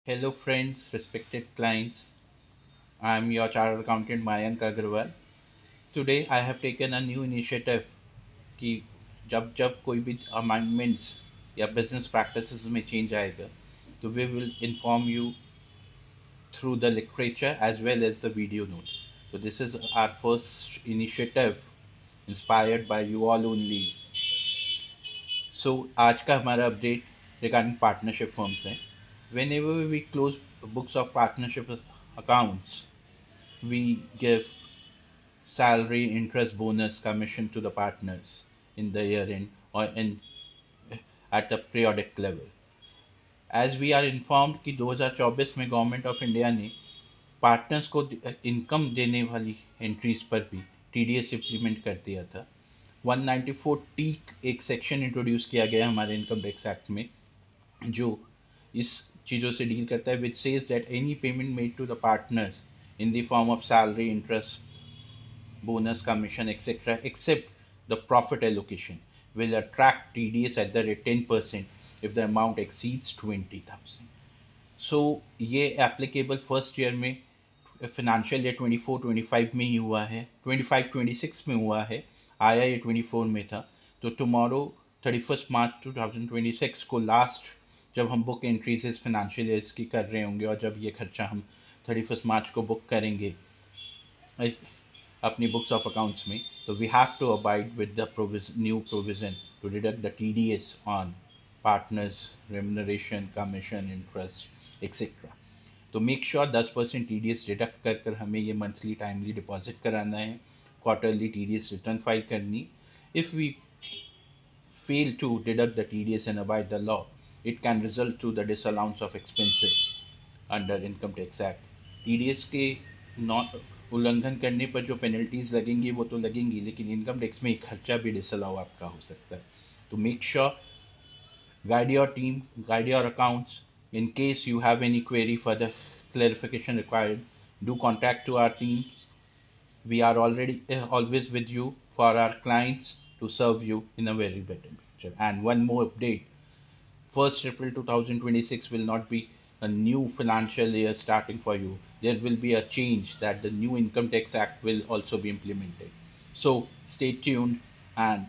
Hello, friends, respected clients. I am your chartered accountant Mayank Agrawal. Today, I have taken a new initiative कि जब जब कोई भी amendments या business practices में change आएगा, तो we will inform you through the literature as well as the video note. So this is our first initiative inspired by you all only. So आज का हमारा update regarding partnership firms है. Whenever we close books of partnership accounts, we give salary, interest, bonus, commission to the partners in the year end or in at a periodic level. As we are informed कि 2024 में government of India ने partners को income देने वाली entries पर भी TDS implement कर दिया था 194 टी एक सेक्शन इंट्रोड्यूस किया गया हमारे इनकम टैक्स एक्ट में जो इस चीज़ों से डील करता है which says that any payment made to the partners in the form of salary, interest, bonus, commission, etc., except the profit allocation, will attract TDS at the rate 10% if the amount exceeds 20,000. So ये applicable first year में financial year 24-25 में ही हुआ है 25-26 में हुआ है आया ये 24 में था तो टुमारो 31 मार्च 2026 को लास्ट जब हम बुक एंट्रीज फिनेंशियल ईयर्स की कर रहे होंगे और जब ये खर्चा हम 31 मार्च को बुक करेंगे अपनी बुक्स ऑफ अकाउंट्स में तो we have to abide with the new provision to deduct the TDS on partners remuneration commission interest etcetera तो make sure 10% T D S deduct कर कर हमें ये मंथली टाइमली डिपॉजिट कराना है quarterly T D S return file करनी if we fail to deduct the TDS and abide the law, it can result to the disallowance of expenses under Income Tax Act. TDS के non उल्लंघन करने पर जो penalties लगेंगी वो तो लगेंगी लेकिन इनकम टैक्स में एक खर्चा भी डिसअलाउ आपका हो सकता है तो make sure guide your team, guide your accounts. In case you have any query further clarification required, do contact to our team. We are already always with you for our clients to serve you in a very better picture. And one more update: 1st April 2026 will not be a new financial year starting for you. There will be a change that the new Income Tax Act will also be implemented. So stay tuned and